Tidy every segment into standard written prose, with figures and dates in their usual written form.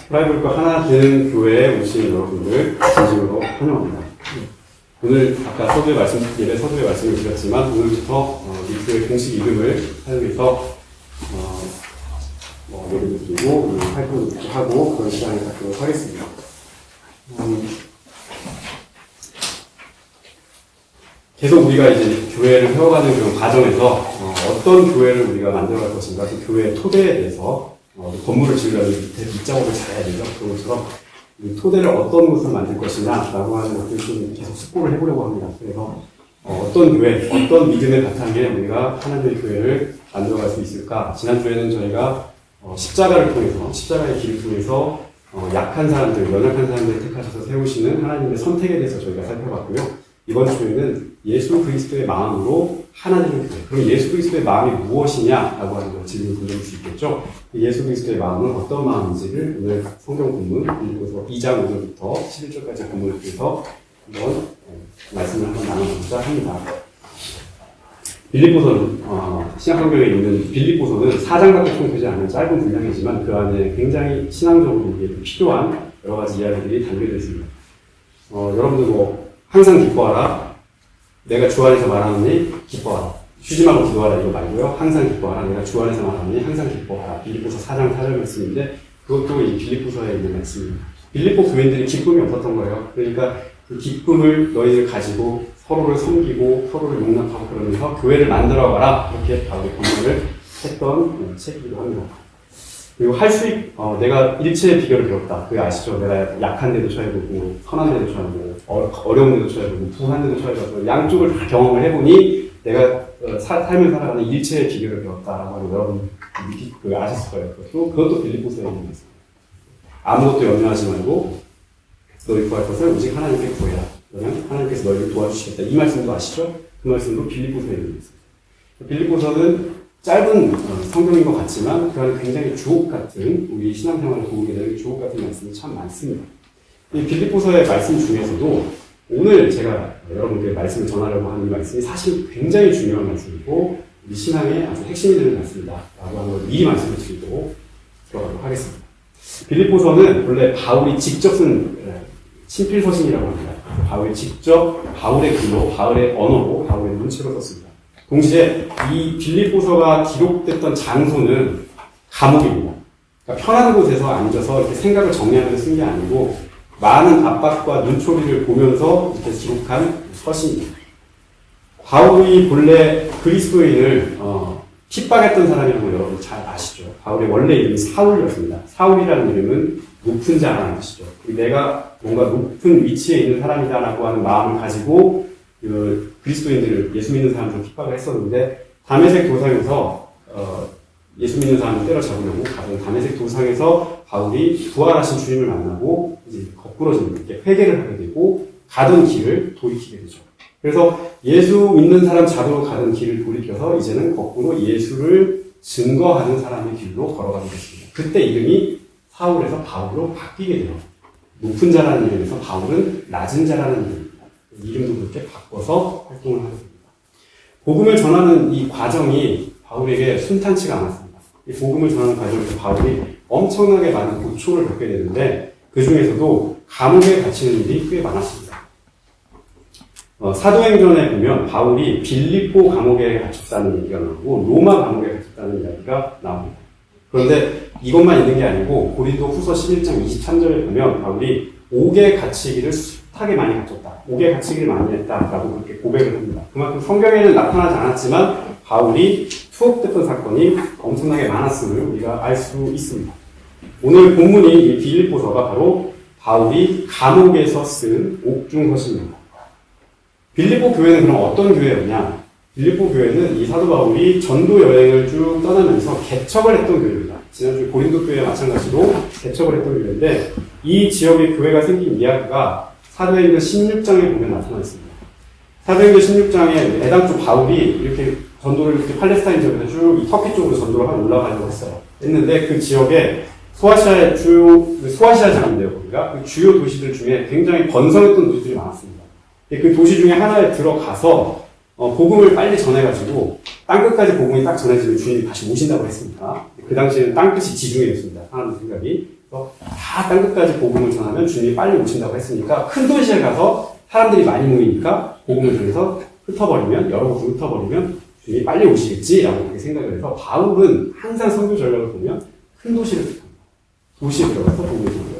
프라이브리과 하나 되는 교회에 오신 여러분들 진심으로 환영합니다. 오늘 아까 예배 서두에 말씀을 드렸지만 오늘부터 이 교회 공식 이름을 사용해서 예배도 드리고 활동도 하고 그런 시간을 갖도록 하겠습니다. 계속 우리가 이제 교회를 세워가는 그런 과정에서 어떤 교회를 우리가 만들어갈 것인가, 그 교회의 토대에 대해서 건물을 지으려면 밑작업을 잘해야 되죠. 그런 것처럼 토대를 어떤 곳을 만들 것이냐라고 하는 것들을 좀 계속 숙고를 해보려고 합니다. 그래서 어떤 교회, 어떤 믿음의 바탕에 우리가 하나님의 교회를 만들어갈 수 있을까? 지난주에는 저희가 십자가를 통해서, 십자가의 길을 통해서 약한 사람들, 연약한 사람들을 택하셔서 세우시는 하나님의 선택에 대해서 저희가 살펴봤고요. 이번 주에는 예수 그리스도의 마음으로 하나님의 교회. 그럼 예수 그리스도의 마음이 무엇이냐라고 하는 걸 질문 던져볼 수 있겠죠. 예수 그리스도의 마음은 어떤 마음인지를 오늘 성경 본문 빌립보서 2장 5절부터 11절까지 본문을 통해서 한번 말씀을 한번 나눠보자 합니다. 빌립보서는 신약성경에 있는 빌립보서는 4장밖에 총되지 않은 짧은 분량이지만 그 안에 굉장히 신앙적으로 우리에게 필요한 여러 가지 이야기들이 담겨져 있습니다. 여러분들 항상 기뻐하라. 내가 주 안에서 말하노니 기뻐하라. 쉬지 말고 기도하라 이거 말고요. 항상 기뻐하라. 내가 주 안에서 말하노니 항상 기뻐하라. 빌립보서 4장 4절 말씀인데 그것도 이 빌립보서에 있는 말씀입니다. 빌립보 교인들이 기쁨이 없었던 거예요. 그러니까 그 기쁨을 너희들 가지고 서로를 섬기고 서로를 용납하고 그러면서 교회를 만들어가라. 이렇게 바울이 권면을 했던 책이기도 합니다. 그리고 내가 일체의 비결을 배웠다. 그거 아시죠? 내가 약한 데도 쳐해보고, 선한 데도 쳐해보고, 어려운 데도 쳐해보고, 부한 데도 쳐해보고, 양쪽을 다 경험을 해보니, 내가 삶을 살아가는 일체의 비결을 배웠다라고 하는 여러분 아셨을 거예요. 그것도 빌립보서에 있는 말씀. 아무것도 염려하지 말고, 너희 구할 것을 오직 하나님께 구해라. 그러면 하나님께서 너희를 도와주시겠다. 이 말씀도 아시죠? 그 말씀도 빌립보서에 있는 말씀. 빌립보서는 짧은 성경인 것 같지만 그 안에 굉장히 주옥 같은 우리 신앙생활을 도우게 되는 주옥 같은 말씀이 참 많습니다. 이 빌립보서의 말씀 중에서도 오늘 제가 여러분께 말씀을 전하려고 하는 이 말씀이 사실 굉장히 중요한 말씀이고 우리 신앙의 아주 핵심이 되는 말씀이다 라고 하는 걸 미리 말씀을 드리고 들어가도록 하겠습니다. 빌립보서는 본래 바울이 직접 쓴 친필서신이라고 합니다. 바울이 직접 바울의 글로, 바울의 언어로, 바울의 문체로 썼습니다. 동시에 이 빌립보서가 기록됐던 장소는 감옥입니다. 그러니까 편한 곳에서 앉아서 이렇게 생각을 정리하면서 쓴 게 아니고 많은 압박과 눈초리를 보면서 이렇게 기록한 서신입니다. 바울이 본래 그리스도인을 핍박했던 사람이라는 걸 여러분 잘 아시죠? 바울의 원래 이름이 사울이었습니다. 사울이라는 이름은 높은 자라는 뜻이죠. 내가 뭔가 높은 위치에 있는 사람이다라고 하는 마음을 가지고 그리스도인들을 예수 믿는 사람들을 핍박을 했었는데 다메섹 도상에서 예수 믿는 사람을 때려잡으려고 가던 다메섹 도상에서 바울이 부활하신 주님을 만나고 이제 거꾸로 이렇게 회개를 하게 되고 가던 길을 돌이키게 되죠. 그래서 예수 믿는 사람 자도로 가던 길을 돌이켜서 이제는 거꾸로 예수를 증거하는 사람의 길로 걸어가게 됐습니다. 그때 이름이 사울에서 바울로 바뀌게 돼요. 높은 자라는 이름에서 바울은 낮은 자라는 이름. 이름도 그렇게 바꿔서 활동을 하게 됩니다. 복음을 전하는 이 과정이 바울에게 순탄치가 않았습니다. 이 복음을 전하는 과정에서 바울이 엄청나게 많은 고초를 겪게 되는데 그 중에서도 감옥에 갇히는 일이 꽤 많았습니다. 사도행전에 보면 바울이 빌립보 감옥에 갇혔다는 얘기가 나오고 로마 감옥에 갇혔다는 이야기가 나옵니다. 그런데 이것만 있는 게 아니고 고린도 후서 11장 23절에 보면 바울이 옥에 갇히기를 숱하게 많이 갇혔다. 옥에 갇히기를 많이 했다라고 그렇게 고백을 합니다. 그만큼 성경에는 나타나지 않았지만 바울이 투옥됐던 사건이 엄청나게 많았음을 우리가 알 수 있습니다. 오늘 본문이 이 빌립보서가 바로 바울이 감옥에서 쓴 옥중서신입니다. 빌립보 교회는 그럼 어떤 교회였냐? 빌립보 교회는 이 사도 바울이 전도 여행을 쭉 떠나면서 개척을 했던 교회입니다. 지난주 고린도 교회와 마찬가지로 개척을 했던 교회인데 이 지역에 교회가 생긴 이야기가 사도행전 16장에 보면 나타나 있습니다. 사도행전 16장에 애당초 바울이 이렇게 전도를 이렇게 팔레스타인 지역에서 쭉 이 터키 쪽으로 전도를 하고 올라가려고 했어요. 했는데 그 지역에 소아시아 장인데요, 거기가 그 주요 도시들 중에 굉장히 번성했던 도시들이 많았습니다. 그 도시 중에 하나에 들어가서 복음을 빨리 전해가지고 땅끝까지 복음이 딱 전해지면 주님이 다시 오신다고 했습니다. 그 당시에는 땅끝이 지중해였습니다. 하나님 생각이. 그래서 다 땅끝까지 복음을 전하면 주님이 빨리 오신다고 했으니까 큰 도시에 가서 사람들이 많이 모이니까 복음을 전해서 흩어버리면, 여러 곳으로 흩어버리면 주님이 빨리 오시겠지라고 그렇게 생각을 해서 바울은 항상 선교 전략을 보면 큰 도시를 택합니다. 도시에 들어가서 복음을 전해요.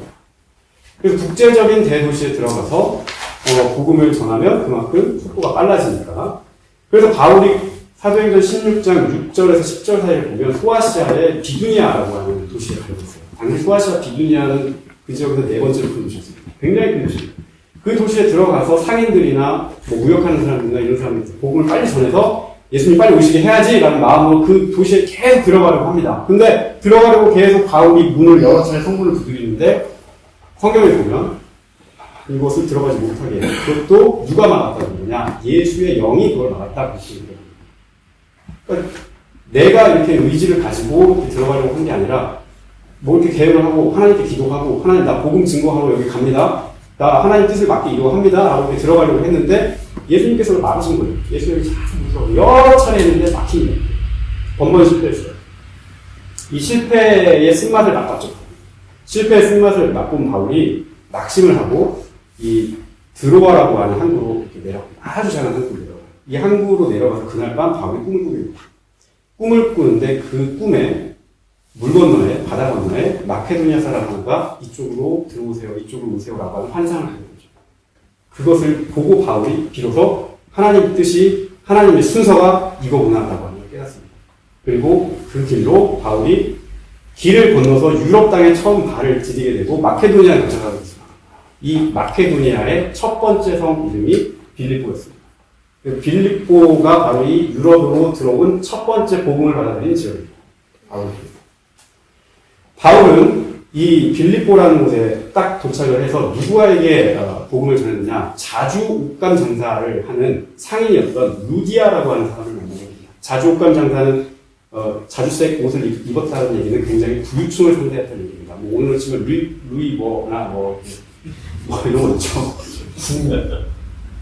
그래서 국제적인 대도시에 들어가서 복음을 전하면 그만큼 속도가 빨라지니까. 그래서 바울이 사도행전 16장 6절에서 10절 사이를 보면 소아시아의 비두니아라고 하는 도시에 가고 있어요. 당시 소아시아 비두니아는 그 지역에서 네 번째로 큰 도시였습니다. 굉장히 큰 도시입니다. 그 도시에 들어가서 상인들이나 뭐 무역하는 사람들이나 이런 사람들 복음을 빨리 전해서 예수님 빨리 오시게 해야지라는 마음으로 그 도시에 계속 들어가려고 합니다. 근데 들어가려고 계속 바울이 문을 여러 차례 성문을 두드리는데 성경에 보면 이곳을 들어가지 못하게 해요. 그것도 누가 막았다는 거냐? 예수의 영이 그걸 막았다. 그러니까 내가 이렇게 의지를 가지고 이렇게 들어가려고 한 게 아니라 뭐 이렇게 계획을 하고 하나님께 기도하고 하나님 나 복음 증거하러 여기 갑니다. 나 하나님 뜻을 맞게 이루어합니다. 라고 이렇게 들어가려고 했는데 예수님께서 그걸 막으신 거예요. 예수님이 자꾸 무서워. 여러 차례 했는데 막힙니다. 번번이 실패했어요. 이 실패의 쓴맛을 맛봤죠. 실패의 쓴맛을 맛본 바울이 낙심을 하고 이 드로아라고 하는 항구로 이렇게 내려가요. 아주 작은 항구로 내려가요. 이 항구로 내려가서 그날 밤 바울이 꿈을 꾸게 됩니다. 꿈을 꾸는데 그 꿈에 물 건너에, 바다 건너에 마케도니아 사람 하나가 이쪽으로 들어오세요, 이쪽으로 오세요라고 하는 환상을 하는 거죠. 그것을 보고 바울이 비로소 하나님 뜻이, 하나님의 순서가 이거구나라고 하는 걸 깨닫습니다. 그리고 그 길로 바울이 길을 건너서 유럽 땅에 처음 발을 디디게 되고 마케도니아에 도착하게 됐습니다. 이 마케도니아의 첫 번째 성 이름이 빌립보였습니다. 빌립보가 바로 이 유럽으로 들어온 첫 번째 복음을 받아들인 지역입니다. 바울은 이 빌립보라는 곳에 딱 도착을 해서 누구에게 복음을 전했느냐? 자주 옷감 장사를 하는 상인이었던 루디아라고 하는 사람을 만나게 됩니다. 자주 옷감 장사는 자주색 옷을 입었다는 얘기는 굉장히 부유층을 상대했다는 얘기입니다. 뭐 오늘로 치면 루이버나 뭐 이런 거 있죠.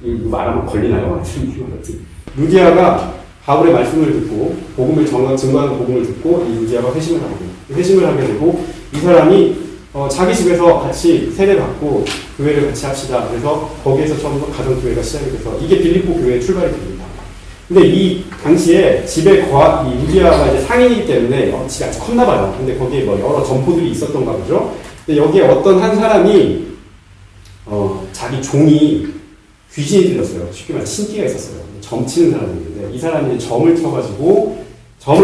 이거 말하면 걸리나요? 루디아가 바울의 말씀을 듣고 복음을 증거하는 복음을 듣고 이 루디아가 회심을 하게 됩니다. 회심을 하게 되고 이 사람이 자기 집에서 같이 세례받고 교회를 같이 합시다. 그래서 거기에서 처음으로 가정교회가 시작이 돼서 이게 빌립보 교회의 출발이 됩니다. 근데 이 당시에 집에 이 루디아가 이제 상인이기 때문에 집이 아주 컸나 봐요. 근데 거기에 뭐 여러 점포들이 있었던가 보죠. 근데 여기에 어떤 한 사람이 자기 종이 귀신이 들렸어요. 쉽게 말해 신기가 있었어요. 점치는 사람이었는데 이 사람이 이제 점을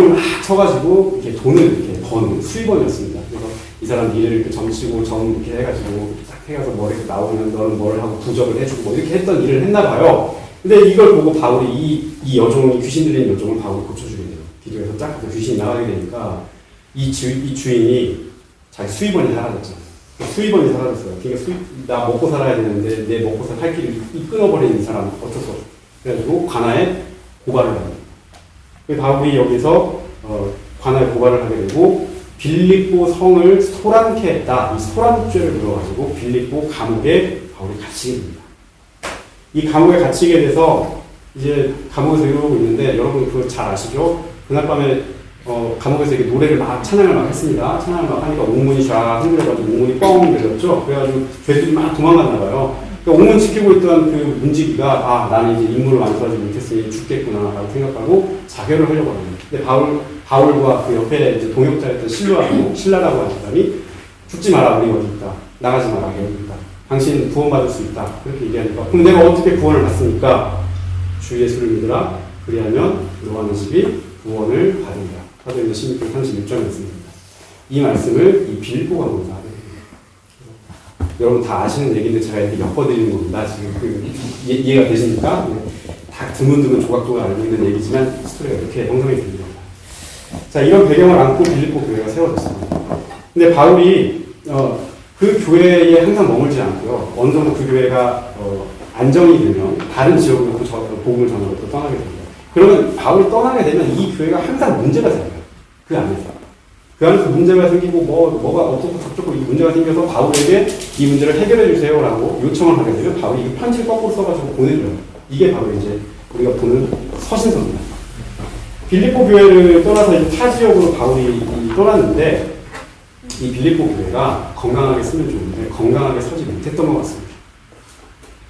막 쳐가지고 이렇게 돈을 이렇게 버는 수입원이었습니다. 그래서 이 사람 일을 이렇게 점치고 점 이렇게 해가지고 딱 해가서 뭐 이렇게 나오면 너는 뭘 하고 부적을 해주고 뭐 이렇게 했던 일을 했나 봐요. 근데 이걸 보고 바울이 이 여종이 귀신 들린 여종을 바울이 고쳐주게 돼요. 기도에서 쫙 귀신이 나가게 되니까 이 주인이 자기 수입원이 사라졌잖아요. 수입원이 사라졌어요. 그러니까 나 먹고 살아야 되는데 내 먹고 살 길을 끊어버리는 사람 어쩔 수 없어. 그래가지고 관아에 고발을 합니다. 바울이 여기서 관아에 고발을 하게 되고 빌립보 성을 소란케 했다. 이 소란죄를 물어가지고 빌립보 감옥에 바울이 갇히게 됩니다. 이 감옥에 갇히게 돼서 이제 감옥에서 이러고 있는데 여러분 그거 잘 아시죠? 그날 밤에 감옥에서 이렇게 노래를 막 찬양을 막 했습니다. 찬양을 막 하니까 옥문이 쫙 흔들어가지고 옥문이 뻥 내렸죠. 그래가지고 죄들이 막 도망갔나 봐요. 그러니까 옥문 지키고 있던 그 문지기가 나는 이제 임무를 완수하지 못했으니 죽겠구나라고 생각하고 자결을 하려고 합니다. 근데 바울과 그 옆에 이제 동역자였던 신라라고 하는 사람이 죽지 마라, 우리 어디 있다. 나가지 마라, 여기 있다. 당신 구원받을 수 있다. 그렇게 얘기하니까 그럼 내가 어떻게 구원을 받습니까? 주 예수를 믿으라. 그리하면 너와 집이 구원을 받으리라. 사도행전 16장 31절에 있습니다. 이 말씀을 이 빌립보가 본다. 여러분 다 아시는 얘기인데 제가 이렇게 엮어드리는 겁니다. 지금 이해가 되십니까? 다 드문드문 조각조각 알고 있는 얘기지만 스토리가 이렇게 형성이 됩니다. 자, 이런 배경을 안고 빌립보 교회가 세워졌습니다. 근데 바울이 그 교회에 항상 머물지 않고요. 어느 정도 그 교회가 안정이 되면 다른 지역으로 복음을 전하러 또 떠나게 됩니다. 그러면 바울이 떠나게 되면 이 교회가 항상 문제가 생겨요. 그 안에서. 그 안에서 문제가 생기고 뭐가 어떻고 저쩌고 이 문제가 생겨서 바울에게 이 문제를 해결해 주세요라고 요청을 하게 되면 바울이 이 편지를 거꾸로 써가지고 보내줘요. 이게 바로 이제 우리가 보는 서신서입니다. 빌립보 교회를 떠나서 이제 타 지역으로 바울이 떠났는데 이 빌립보 교회가 건강하게 쓰면 좋은데 건강하게 서지 못했던 것 같습니다.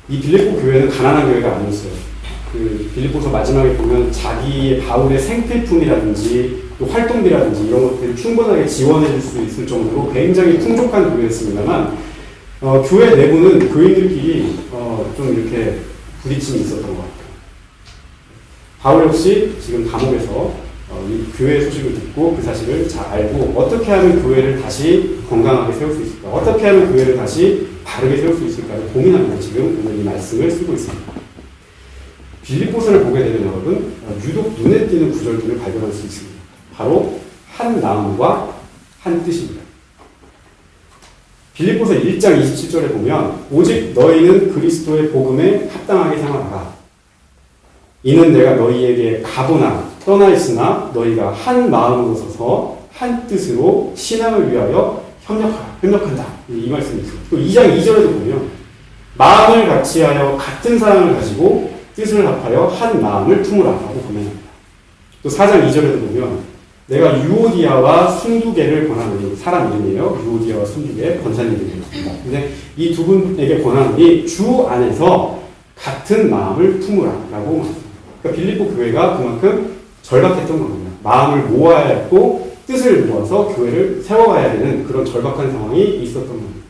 이 빌립보 교회는 가난한 교회가 아니었어요. 그 빌립보서 마지막에 보면 자기의 바울의 생필품이라든지 또 활동비라든지 이런 것들을 충분하게 지원해 줄 수 있을 정도로 굉장히 풍족한 교회였습니다만 교회 내부는 교인들끼리 좀 이렇게 부딪힘이 있었던 것 같아요. 바울 역시 지금 감옥에서 이 교회 소식을 듣고 그 사실을 잘 알고 어떻게 하면 교회를 다시 건강하게 세울 수 있을까, 어떻게 하면 교회를 다시 바르게 세울 수 있을까를 고민하면서 지금 오늘 이 말씀을 쓰고 있습니다. 빌립보서를 보게 되면 여러분 유독 눈에 띄는 구절들을 발견할 수 있습니다. 바로 한 마음과 한 뜻입니다. 빌립보서 1장 27절에 보면 오직 너희는 그리스도의 복음에 합당하게 생활하라. 이는 내가 너희에게 가보나 떠나 있으나 너희가 한 마음으로 서서 한 뜻으로 신앙을 위하여 협력한다. 이 말씀이 있어요. 또 2장 2절에도 보면 마음을 같이하여 같은 사랑을 가지고 뜻을 합하여 한 마음을 품으라 라고 권면합니다. 또 4장 2절에도 보면 내가 유오디아와 순두개를 권하노니, 사람 이름이에요. 유오디아와 순두개 권사님들이었습니다. 근데 이 두 분에게 권하노니 주 안에서 같은 마음을 품으라 라고 말합니다. 그러니까 빌립보 교회가 그만큼 절박했던 겁니다. 마음을 모아야 했고 뜻을 모아서 교회를 세워가야 되는 그런 절박한 상황이 있었던 겁니다.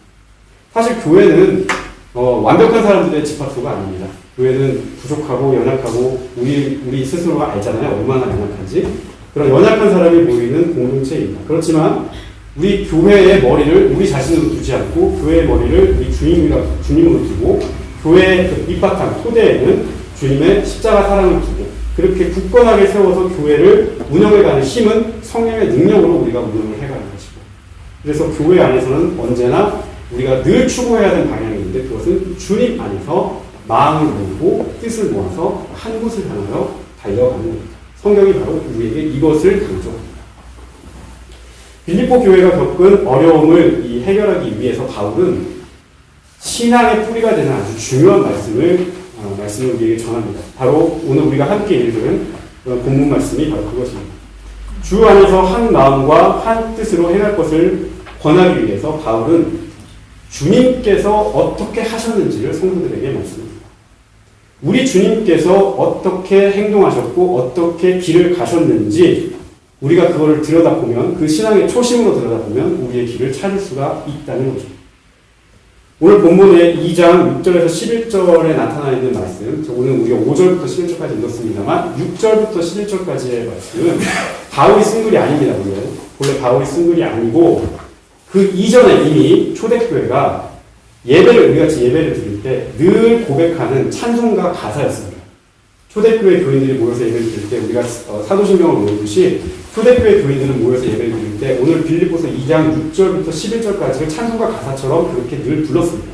사실 교회는 완벽한 사람들의 집합소가 아닙니다. 교회는 부족하고 연약하고 우리 스스로가 알잖아요. 얼마나 연약한지. 그런 연약한 사람이 모이는 공동체입니다. 그렇지만 우리 교회의 머리를 우리 자신으로 두지 않고 교회의 머리를 우리 주님으로 두고 교회의 그 밑바탕 토대에는 주님의 십자가 사랑을 두고 그렇게 굳건하게 세워서 교회를 운영해가는 힘은 성령의 능력으로 우리가 운영을 해가는 것이고, 그래서 교회 안에서는 언제나 우리가 늘 추구해야 하는 방향이 있는데 그것은 주님 안에서 마음을 모으고 뜻을 모아서 한 곳을 향하여 달려가는 겁니다. 성경이 바로 우리에게 이것을 강조합니다. 빌립보 교회가 겪은 어려움을 해결하기 위해서 바울은 신앙의 뿌리가 되는 아주 중요한 말씀을 우리에게 전합니다. 바로 오늘 우리가 함께 읽은 본문 말씀이 바로 그것입니다. 주 안에서 한 마음과 한 뜻으로 행할 것을 권하기 위해서 바울은 주님께서 어떻게 하셨는지를 성도들에게 말씀합니다. 우리 주님께서 어떻게 행동하셨고 어떻게 길을 가셨는지 우리가 그거를 들여다보면, 그 신앙의 초심으로 들여다보면 우리의 길을 찾을 수가 있다는 거죠. 오늘 본문의 2장 6절에서 11절에 나타나 있는 말씀, 오늘 우리가 5절부터 11절까지 읽었습니다만 6절부터 11절까지의 말씀은 바울이 쓴 글이 아닙니다. 원래 바울이 쓴 글이 아니고 그 이전에 이미 초대교회가 우리 같이 예배를 드릴 때 늘 고백하는 찬송가 가사였습니다. 초대교회 교인들이 모여서 예배를 드릴 때 우리가 사도신경을 모으듯이 초대교회 교인들은 모여서 예배를 드릴 때 오늘 빌립보서 2장 6절부터 11절까지를 찬송가 가사처럼 그렇게 늘 불렀습니다.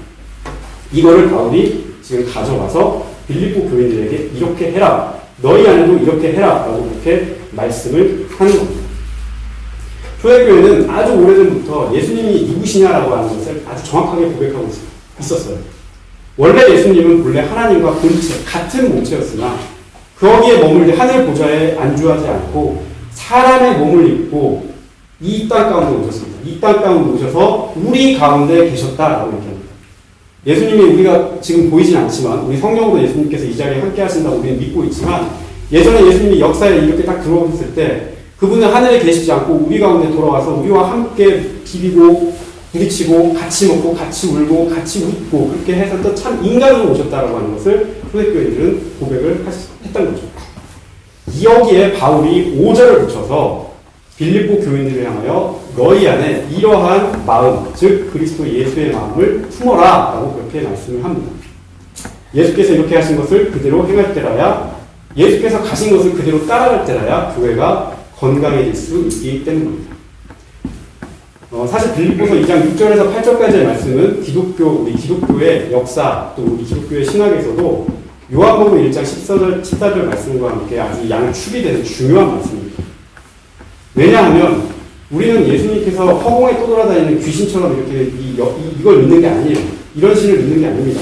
이거를 바울이 지금 가져와서 빌립보 교인들에게 이렇게 해라, 너희 안에도 이렇게 해라 라고 그렇게 말씀을 하는 겁니다. 초대교회는 아주 오래전부터 예수님이 누구시냐라고 하는 것을 아주 정확하게 고백하고 있었어요. 원래 예수님은 본래 하나님과 본체, 같은 몸체였으나 거기에 머물러 하늘 보좌에 안주하지 않고 사람의 몸을 입고 이 땅 가운데 오셨습니다. 이 땅 가운데 오셔서 우리 가운데 계셨다라고 얘기합니다. 예수님이 우리가 지금 보이진 않지만 우리 성령으로 예수님께서 이 자리에 함께 하신다고 우리는 믿고 있지만 예전에 예수님이 역사에 이렇게 딱 들어오셨을 때 그분은 하늘에 계시지 않고 우리 가운데 돌아와서 우리와 함께 비비고 부딪히고 같이 먹고 같이 울고 같이 웃고 그렇게 해서 또 참 인간으로 오셨다라고 하는 것을 초대교인들은 고백을 했던 거죠. 여기에 바울이 5절을 붙여서 빌립보 교인들을 향하여 너희 안에 이러한 마음, 즉 그리스도 예수의 마음을 품어라 라고 그렇게 말씀을 합니다. 예수께서 이렇게 하신 것을 그대로 행할 때라야, 예수께서 가신 것을 그대로 따라갈 때라야 교회가 건강해질 수 있기 때문입니다. 사실 빌립보서 2장 6절에서 8절까지의 말씀은 우리 기독교의 역사, 또 우리 기독교의 신학에서도 요한복음 1장 14절 말씀과 함께 아주 양축이 되는 중요한 말씀입니다. 왜냐하면 우리는 예수님께서 허공에 떠돌아다니는 귀신처럼 이렇게 이걸 믿는 게 아니에요. 이런 신을 믿는 게 아닙니다.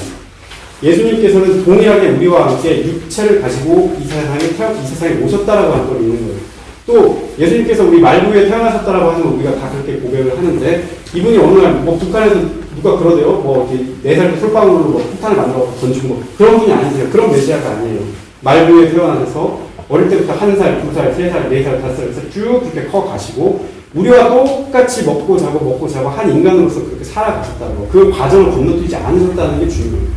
예수님께서는 동일하게 우리와 함께 육체를 가지고 이 세상에 오셨다라고 하는 걸 있는 거예요. 또 예수님께서 우리 말구에 태어나셨다라고 하는 건 우리가 다 그렇게 고백을 하는데, 이분이 어느 날 뭐 북한에서 누가 그러대요. 뭐 4살 때 솔방울로 뭐 폭탄을 만들어 던지고 뭐 그런 분이 아니세요. 그런 메시아가 아니에요. 말구에 태어나셔서 어릴 때부터 1살, 2살, 3살, 4살, 5살에서 쭉 그렇게 커 가시고 우리와 똑같이 먹고 자고 한 인간으로서 그렇게 살아가셨다고, 그 과정을 건너뛰지 않으셨다는 게 중요해요.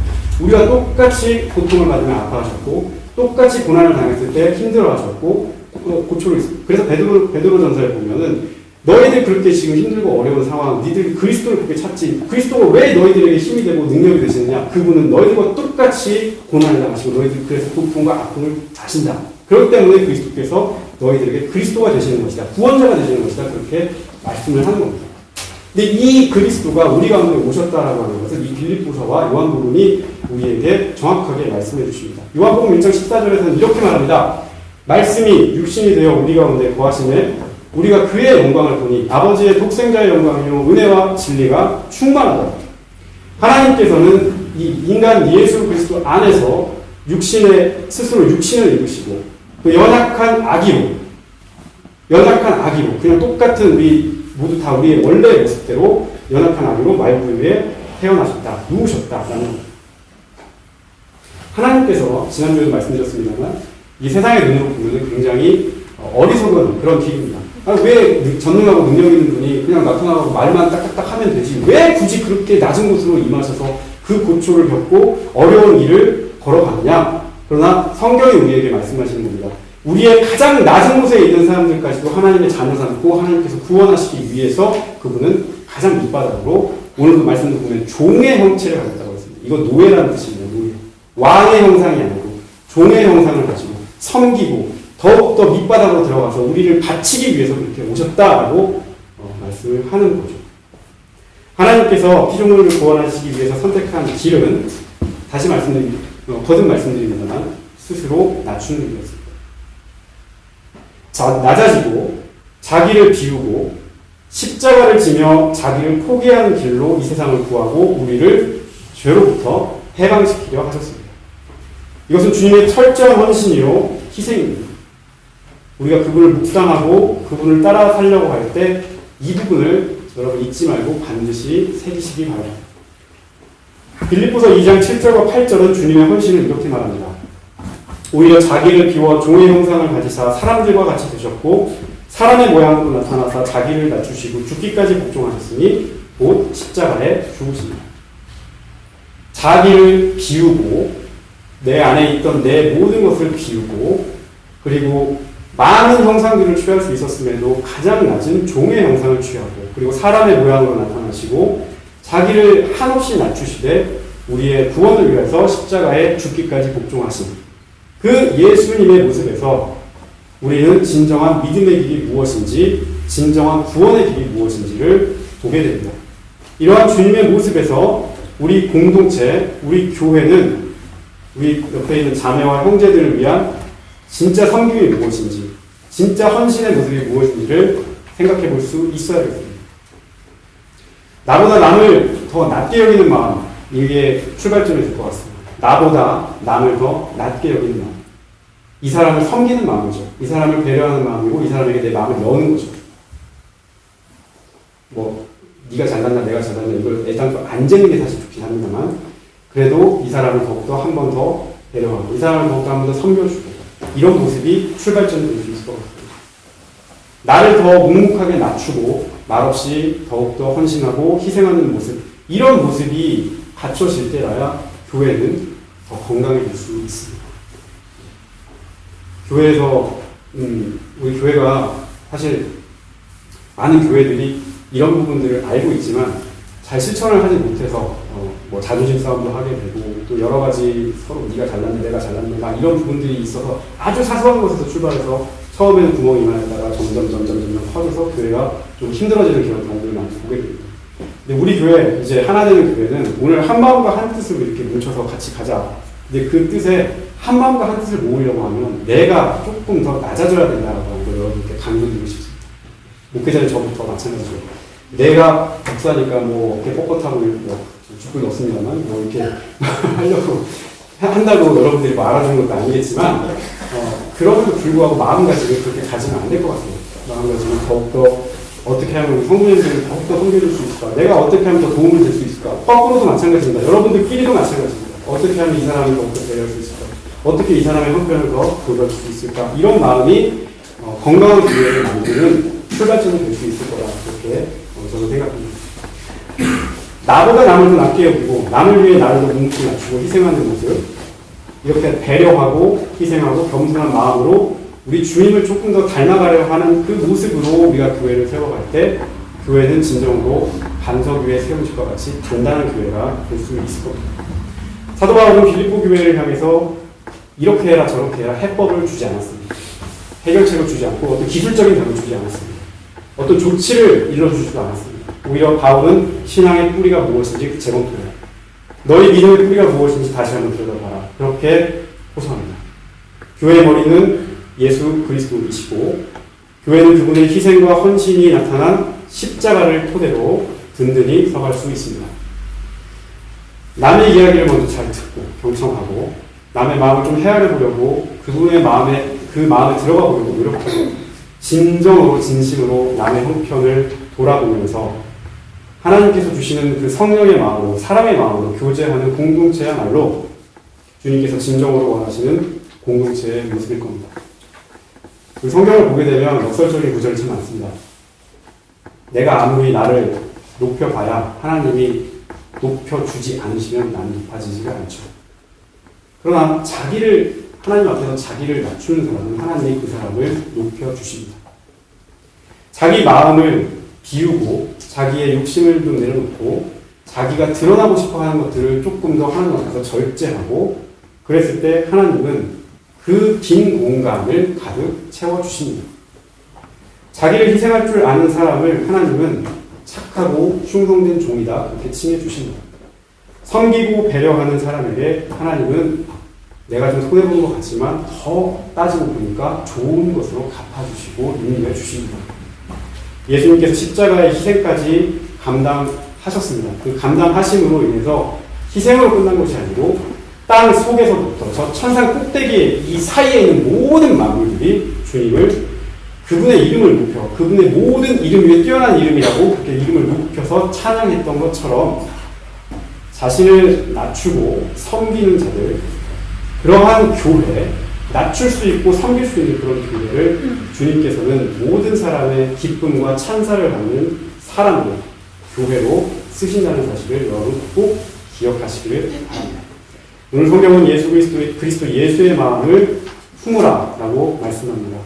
우리가 똑같이 고통을 받으며 아파하셨고 똑같이 고난을 당했을 때 힘들어하셨고 고초를 있어요. 그래서 베드로전서에 보면은 너희들 그렇게 지금 힘들고 어려운 상황, 니들이 그리스도를 그렇게 찾지, 그리스도가 왜 너희들에게 힘이 되고 능력이 되시느냐? 그분은 너희들과 똑같이 고난을 당하시고 너희들 그래서 고통과 아픔을 자신다. 그렇기 때문에 그리스도께서 너희들에게 그리스도가 되시는 것이다, 구원자가 되시는 것이다, 그렇게 말씀을 하는 겁니다. 근데 이 그리스도가 우리 가운데 오셨다라고 하는 것을 이 빌립보서와 요한복음이 우리에게 정확하게 말씀해 주십니다. 요한복음 1장 14절에서는 이렇게 말합니다. 말씀이 육신이 되어 우리 가운데 거하시매 우리가 그의 영광을 보니 아버지의 독생자의 영광이요 은혜와 진리가 충만하다. 하나님께서는 이 인간 예수 그리스도 안에서 스스로 육신을 입으시고 그 연약한 아기로 그냥 똑같은 우리 모두 다 우리의 원래 모습대로 연약한 아기로 말구 위에 태어나셨다, 누우셨다라는 겁니다. 하나님께서 지난주에도 말씀드렸습니다만 이 세상의 눈으로 보면 굉장히 어리석은 그런 기입니다. 왜 전능하고 능력 있는 분이 그냥 나타나고 말만 딱딱딱 하면 되지, 왜 굳이 그렇게 낮은 곳으로 임하셔서 그 고초를 겪고 어려운 일을 걸어가느냐? 그러나 성경이 우리에게 말씀하시는 겁니다. 우리의 가장 낮은 곳에 있는 사람들까지도 하나님의 자녀 삼고 하나님께서 구원하시기 위해서 그분은 가장 밑바닥으로, 오늘도 말씀도 보면 종의 형체를 가졌다고 했습니다. 이거 노예라는 뜻입니다. 노예. 왕의 형상이 아니고 종의 형상을 가지고 섬기고 더욱더 밑바닥으로 들어가서 우리를 바치기 위해서 그렇게 오셨다라고 말씀을 하는 거죠. 하나님께서 피조물을 구원하시기 위해서 선택한 길은, 다시 거듭 말씀드립니다만, 스스로 낮추는 길이었습니다. 낮아지고 자기를 비우고 십자가를 지며 자기를 포기하는 길로 이 세상을 구하고 우리를 죄로부터 해방시키려 하셨습니다. 이것은 주님의 철저한 헌신이요 희생입니다. 우리가 그분을 묵상하고 그분을 따라 살려고 할 때 이 부분을 여러분 잊지 말고 반드시 새기시기 바랍니다. 빌립보서 2장 7절과 8절은 주님의 헌신을 이렇게 말합니다. 오히려 자기를 비워 종의 형상을 가지사 사람들과 같이 되셨고 사람의 모양으로 나타나사 자기를 낮추시고 죽기까지 복종하셨으니 곧 십자가에 죽으십니다. 자기를 비우고 내 안에 있던 내 모든 것을 비우고, 그리고 많은 형상들을 취할 수 있었음에도 가장 낮은 종의 형상을 취하고, 그리고 사람의 모양으로 나타나시고 자기를 한없이 낮추시되 우리의 구원을 위해서 십자가에 죽기까지 복종하신 그 예수님의 모습에서 우리는 진정한 믿음의 길이 무엇인지, 진정한 구원의 길이 무엇인지를 보게 됩니다. 이러한 주님의 모습에서 우리 공동체, 우리 교회는 우리 옆에 있는 자매와 형제들을 위한 진짜 섬김이 무엇인지, 진짜 헌신의 모습이 무엇인지를 생각해 볼 수 있어야겠습니다. 나보다 남을 더 낮게 여기는 마음, 이게 출발점이 될 것 같습니다. 나보다 남을 더 낮게 여기는 마음. 이 사람을 섬기는 마음이죠. 이 사람을 배려하는 마음이고 이 사람에게 내 마음을 여는 거죠. 뭐 네가 잘났나 내가 잘났나 이걸 일단 안 재는 게 사실 좋긴 합니다만, 그래도 이 사람을 더욱더 한 번 더 배려하고 이 사람을 더욱더 한 번 더 섬겨주고, 이런 모습이 출발점이 될 수 있을 것 같습니다. 나를 더 묵묵하게 낮추고 말없이 더욱더 헌신하고 희생하는 모습, 이런 모습이 갖춰질 때라야 교회는 더 건강해질 수 있습니다. 교회에서 우리 교회가 사실 많은 교회들이 이런 부분들을 알고 있지만 잘 실천을 하지 못해서 뭐 자존심 싸움도 하게 되고, 또 여러 가지 서로 네가 잘났네 내가 잘났네 막 이런 부분들이 있어서 아주 사소한 것에서 출발해서 처음에는 구멍이 많았다가 점점 커져서 교회가 좀 힘들어지는 그런 경우들을 많이 보게 됩니다. 근데 우리 교회, 이제 하나 되는 교회는 오늘 한 마음과 한 뜻으로 이렇게 뭉쳐서 같이 가자. 근데 그 뜻에 한 마음과 한 뜻을 모으려고 하면 내가 조금 더 낮아져야 된다라고 하는 걸 여러분께 강조드리고 싶습니다. 목회자는 저부터 마찬가지죠. 내가 목사니까 뭐 이렇게 뻣뻣하고 뭐 죽을 넣습니다만 뭐 이렇게 하려고 한다고 여러분들이 뭐 알아주는 것도 아니겠지만 그럼에도 불구하고 마음가짐을 그렇게 가지면 안 될 것 같아요. 마음가짐을 더욱더 어떻게 하면 우리 성도님들을 더욱더 섬겨줄 수 있을까? 내가 어떻게 하면 더 도움을 줄 수 있을까? 거꾸로도 마찬가지입니다. 여러분들끼리도 마찬가지입니다. 어떻게 하면 이 사람을 더욱더 배려할 수 있을까? 어떻게 이 사람의 형편을 더 돌볼 수 있을까? 이런 마음이 건강한 교회를 만드는 출발점이 될 수 있을 거라 그렇게 저는 생각합니다. 나보다 남을 더 낮게 여기고 남을 위해 나를 더 뭉치 낮추고 희생하는 모습, 이렇게 배려하고 희생하고 겸손한 마음으로 우리 주님을 조금 더 닮아가려 하는 그 모습으로 우리가 교회를 세워갈 때 교회는 진정으로 반석 위에 세운 집과 같이 단단한 교회가 될 수 있을 겁니다. 사도 바울은 빌립보 교회를 향해서 이렇게 해라 저렇게 해라 해법을 주지 않았습니다. 해결책을 주지 않고 어떤 기술적인 답을 주지 않았습니다. 어떤 조치를 일러주지도 않았습니다. 오히려 바울은 신앙의 뿌리가 무엇인지 재검토해라. 너희 믿음의 뿌리가 무엇인지 다시 한번 들여다봐라. 그렇게 호소합니다. 교회의 머리는 예수 그리스도이시고 교회는 그분의 희생과 헌신이 나타난 십자가를 토대로 든든히 서갈 수 있습니다. 남의 이야기를 먼저 잘 듣고 경청하고 남의 마음을 좀 헤아려 보려고 그분의 마음에 들어가 보려고 노력하고 진정으로 진심으로 남의 형편을 돌아보면서 하나님께서 주시는 그 성령의 마음으로 사람의 마음으로 교제하는 공동체야말로 주님께서 진정으로 원하시는 공동체의 모습일 겁니다. 그 성경을 보게 되면 역설적인 구절이 참 많습니다. 내가 아무리 나를 높여봐야 하나님이 높여주지 않으시면 나는 높아지지가 않죠. 그러나 하나님 앞에서 자기를 낮추는 사람은 하나님이 그 사람을 높여주십니다. 자기 마음을 비우고 자기의 욕심을 좀 내려놓고 자기가 드러나고 싶어하는 것들을 조금 더 하나님 앞에서 절제하고 그랬을 때 하나님은 그 빈 공간을 가득 채워주십니다. 자기를 희생할 줄 아는 사람을 하나님은 착하고 충성된 종이다 그렇게 칭해주십니다. 섬기고 배려하는 사람에게 하나님은 내가 좀 손해보는 것 같지만 더 따지고 보니까 좋은 것으로 갚아주시고 능력을 주십니다. 예수님께서 십자가의 희생까지 감당하셨습니다. 그 감당하심으로 인해서 희생으로 끝난 것이 아니고 땅 속에서부터 저 천상 꼭대기 이 사이에 있는 모든 만물들이 주님을 그분의 이름을 높여 그분의 모든 이름 위에 뛰어난 이름이라고 그렇게 이름을 높여서 찬양했던 것처럼 자신을 낮추고 섬기는 자들 그러한 교회 낮출 수 있고 섬길 수 있는 그런 교회를 주님께서는 모든 사람의 기쁨과 찬사를 받는 사람으로 교회로 쓰신다는 사실을 여러분 꼭 기억하시기를 바랍니다. 오늘 성경은 예수 그리스도 예수의 마음을 품으라 라고 말씀합니다.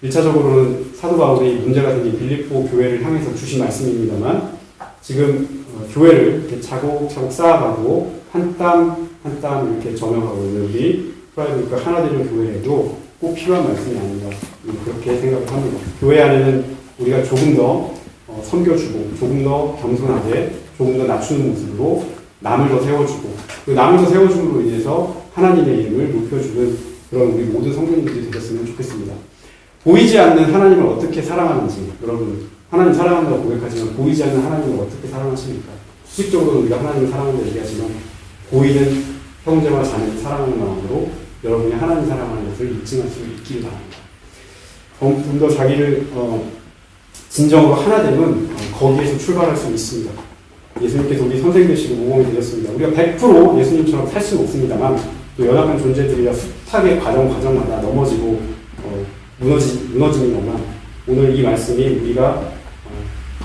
1차적으로는 사도 바울이 문제가 생긴 빌립보 교회를 향해서 주신 말씀입니다만 지금 교회를 이렇게 차곡차곡 쌓아가고 한 땀 한 땀 이렇게 점령하고 있는 우리 프라이브니까 하나 되는 교회에도 꼭 필요한 말씀이 아닌가 그렇게 생각을 합니다. 교회 안에는 우리가 조금 더 섬겨주고 조금 더 겸손하게 조금 더 낮추는 모습으로 남을 더 세워주고 그 남을 더 세워줌으로 인해서 하나님의 이름을 높여주는 그런 우리 모든 성도님들이 되셨으면 좋겠습니다. 보이지 않는 하나님을 어떻게 사랑하는지 여러분 하나님 사랑한다고 고백하지만 보이지 않는 하나님을 어떻게 사랑하십니까? 수직적으로 우리가 하나님을 사랑한다고 얘기하지만 보이는 형제와 자매를 사랑하는 마음으로 여러분이 하나님 사랑하는 것을 입증할 수 있기를 바랍니다. 좀 더 자기를 진정으로 하나 되면 거기에서 출발할 수 있습니다. 예수님께서 우리 선생 되시고 모범이 되셨습니다. 우리가 100% 예수님처럼 살 수는 없습니다만 또 연약한 존재들이라 숱하게 과정마다 넘어지고 무너지는 것만 오늘 이 말씀이 우리가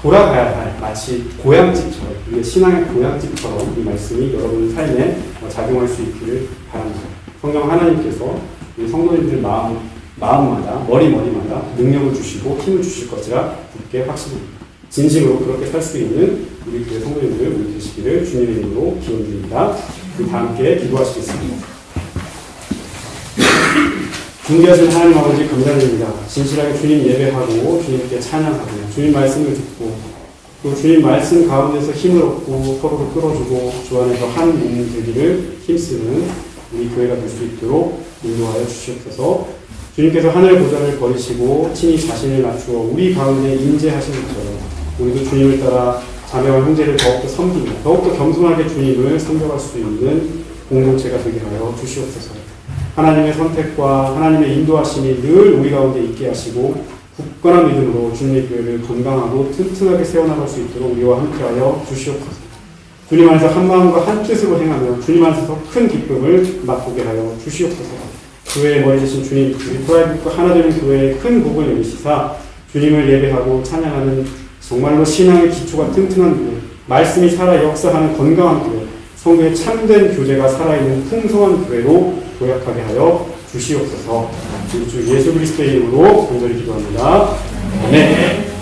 돌아가야 할 마치 고향집처럼 우리의 신앙의 고향집처럼 이 말씀이 여러분 삶에 작용할 수 있기를 바랍니다. 성령 하나님께서 우리 성도님들 마음마다 머리마다 능력을 주시고 힘을 주실 것이라 굳게 확신합니다. 진심으로 그렇게 살 수 있는 우리 교회 성도님들 우리 되시기를 주님의 이름으로 기원드립니다. 우리 다 함께 기도하시겠습니다. 존귀하신 하나님 아버지 감사드립니다. 진실하게 주님 예배하고 주님께 찬양하고 주님 말씀을 듣고 또 주님 말씀 가운데서 힘을 얻고 서로를 끌어주고 주 안에서 한 몸 되기를 힘쓰는 우리 교회가 될 수 있도록 인도하여 주시옵소서. 주님께서 하늘 보좌를 버리시고 친히 자신을 낮추어 우리 가운데 임재하신 것처럼 우리도 주님을 따라 자매와 형제를 더욱더 섬기며 더욱더 겸손하게 주님을 섬겨갈 수 있는 공동체가 되게 하여 주시옵소서. 하나님의 선택과 하나님의 인도하심이 늘 우리 가운데 있게 하시고 굳건한 믿음으로 주님의 교회를 건강하고 튼튼하게 세워나갈 수 있도록 우리와 함께하여 주시옵소서. 주님 안에서 한 마음과 한 뜻으로 행하며 주님 안에서 더 큰 기쁨을 맛보게 하여 주시옵소서. 교회의 머리 되신 주님, 우리 프라이브과 하나 되는 교회에 큰 복을 내리시사 주님을 예배하고 찬양하는 정말로 신앙의 기초가 튼튼한 교회, 말씀이 살아 역사하는 건강한 교회, 성도의 참된 교제가 살아있는 풍성한 교회로 도약하게 하여 주시옵소서. 우리 주 예수 그리스도의 이름으로 간절히 기도합니다. 아멘.